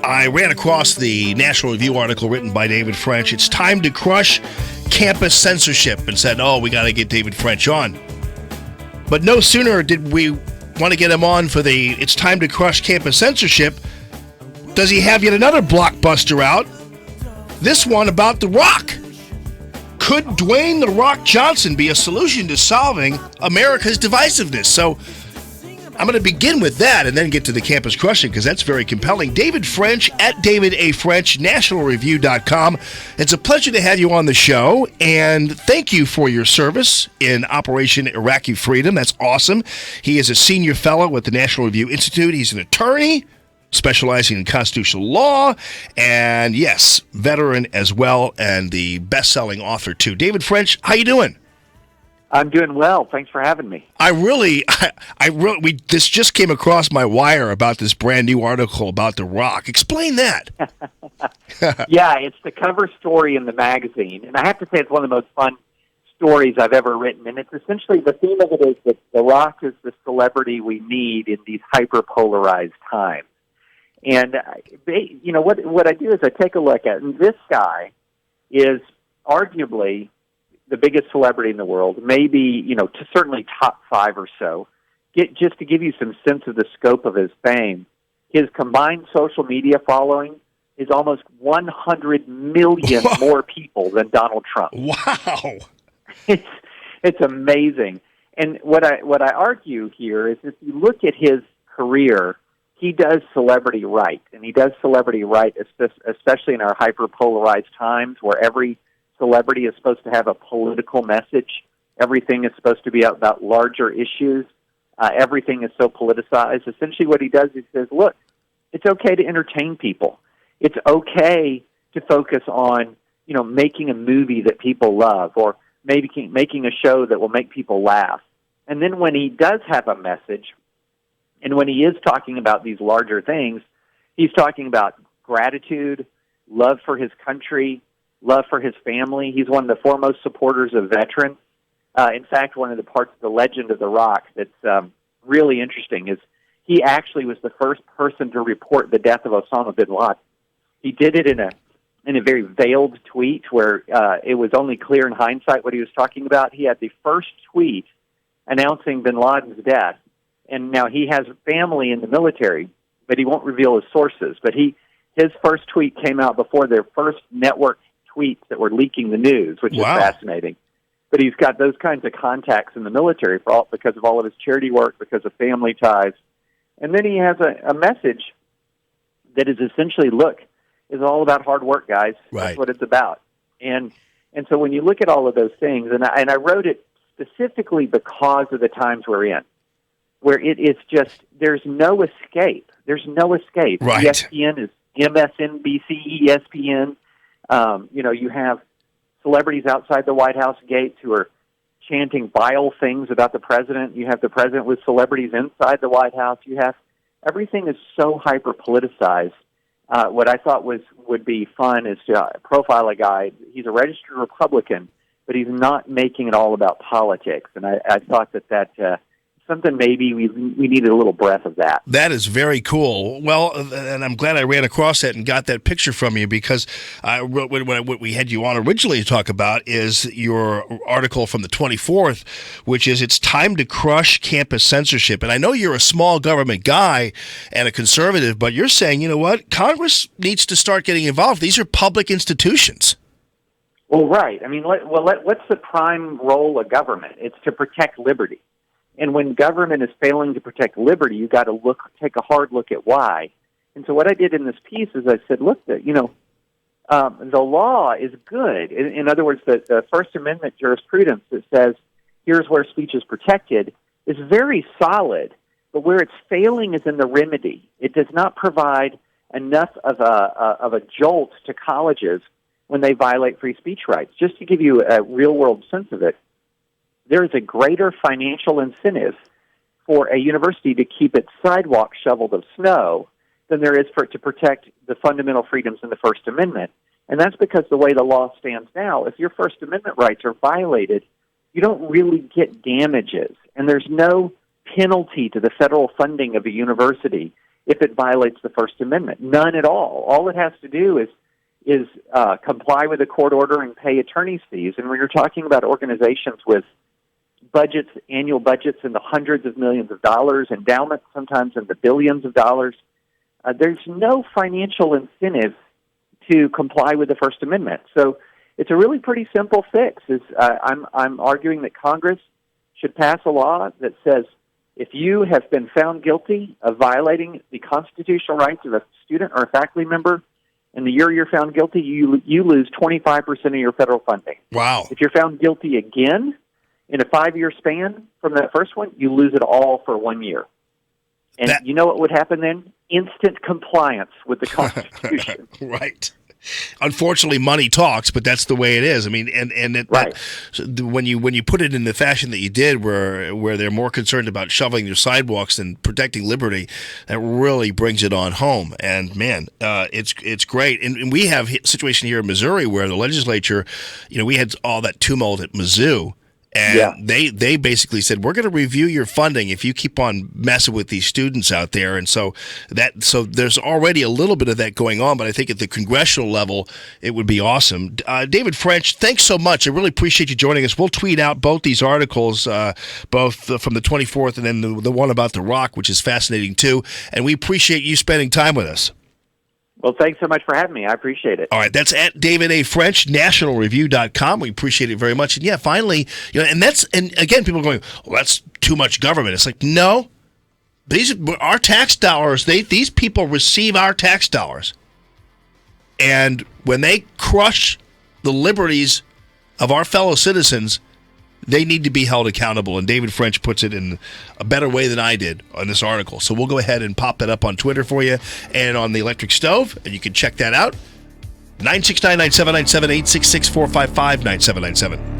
I ran across the National Review article written by David French. It's time to crush campus censorship, and said, we got to get David French on. But no sooner did we want to get him on for the It's Time to Crush Campus Censorship, does he have yet another blockbuster out? This one about The Rock. Could Dwayne The Rock Johnson be a solution to solving America's divisiveness? So I'm going to begin with that and then get to the campus crushing, because that's very compelling. David French at David A. French, nationalreview.com. It's a pleasure to have you on the show, and thank you for your service in Operation Iraqi Freedom. That's awesome. He is a senior fellow at the National Review Institute. He's an attorney specializing in constitutional law, and yes, veteran as well, and the best-selling author too. David French, how you doing? I'm doing well. Thanks for having me. This just came across my wire about this brand new article about The Rock. Explain that. Yeah, it's the cover story in the magazine, and I have to say it's one of the most fun stories I've ever written. And it's essentially, the theme of it is that The Rock is the celebrity we need in these hyper-polarized times. And what I do is I take a look at, and this guy is arguably the biggest celebrity in the world, maybe, certainly top 5 or so. Just to give you some sense of the scope of his fame, his combined social media following is almost 100 million more people than Donald Trump. Wow. It's amazing. And what I argue here is, if you look at his career, he does celebrity right, and he does celebrity right, especially in our hyper-polarized times where every celebrity is supposed to have a political message. Everything is supposed to be about larger issues. Everything is so politicized. Essentially what he does, he says, look, it's okay to entertain people. It's okay to focus on, making a movie that people love, or maybe making a show that will make people laugh. And then when he does have a message, and when he is talking about these larger things, he's talking about gratitude, love for his country, love for his family. He's one of the foremost supporters of veterans. In fact, one of the parts of the legend of The Rock that's really interesting is he actually was the first person to report the death of Osama bin Laden. He did it in a very veiled tweet where it was only clear in hindsight what he was talking about. He had the first tweet announcing bin Laden's death. And now he has family in the military, but he won't reveal his sources. But his first tweet came out before their first network tweets that were leaking the news, which is fascinating. But he's got those kinds of contacts in the military because of all of his charity work, because of family ties. And then he has a message that is essentially, look, it's all about hard work, guys. Right. That's what it's about. And so when you look at all of those things, and I wrote it specifically because of the times we're in, where it's just, there's no escape. There's no escape. Right. ESPN is MSNBC, ESPN. You have celebrities outside the White House gates who are chanting vile things about the president. You have the president with celebrities inside the White House. Everything is so hyper-politicized. What I thought would be fun is to profile a guy. He's a registered Republican, but he's not making it all about politics. And I thought that something maybe we needed a little breath of that. That is very cool. Well, and I'm glad I ran across that and got that picture from you, because what we had you on originally to talk about is your article from the 24th, which is It's Time to Crush Campus Censorship. And I know you're a small government guy and a conservative, but you're saying, you know what, Congress needs to start getting involved. These are public institutions. Well, right. I mean, what's the prime role of government? It's to protect liberty. And when government is failing to protect liberty, you've got to take a hard look at why. And so what I did in this piece is I said, look, the law is good. In other words, the First Amendment jurisprudence that says here's where speech is protected is very solid. But where it's failing is in the remedy. It does not provide enough of a jolt to colleges when they violate free speech rights. Just to give you a real-world sense of it, there is a greater financial incentive for a university to keep its sidewalk shoveled of snow than there is for it to protect the fundamental freedoms in the First Amendment. And that's because the way the law stands now, if your First Amendment rights are violated, you don't really get damages. And there's no penalty to the federal funding of a university if it violates the First Amendment. None at all. All it has to do is comply with a court order and pay attorney's fees. And when you're talking about organizations with budgets, annual budgets in the hundreds of millions of dollars, endowments sometimes in the billions of dollars, there's no financial incentive to comply with the First Amendment. So it's a really pretty simple fix. I'm arguing that Congress should pass a law that says if you have been found guilty of violating the constitutional rights of a student or a faculty member, in the year you're found guilty, you lose 25% of your federal funding. Wow. If you're found guilty again in a 5-year span from that first one, you lose it all for 1 year. And you know what would happen then? Instant compliance with the Constitution. Right. Unfortunately, money talks, but that's the way it is. I mean, right. When you put it in the fashion that you did, where they're more concerned about shoveling their sidewalks than protecting liberty, that really brings it on home. And man, it's great. And we have a situation here in Missouri where the legislature, we had all that tumult at Mizzou. And they basically said, we're going to review your funding if you keep on messing with these students out there. And so there's already a little bit of that going on, but I think at the congressional level, it would be awesome. David French, thanks so much. I really appreciate you joining us. We'll tweet out both these articles, both from the 24th and then the one about the rock, which is fascinating too. And we appreciate you spending time with us. Well, thanks so much for having me. I appreciate it. All right, that's at David A. French, nationalreview.com. We appreciate it very much. And yeah, finally, and again, people are going, well, that's too much government. It's like, no, these are our tax dollars. These people receive our tax dollars. And when they crush the liberties of our fellow citizens, they need to be held accountable, and David French puts it in a better way than I did on this article. So we'll go ahead and pop that up on Twitter for you and on the Electric Stove, and you can check that out. 969-9797, 866-455-9797.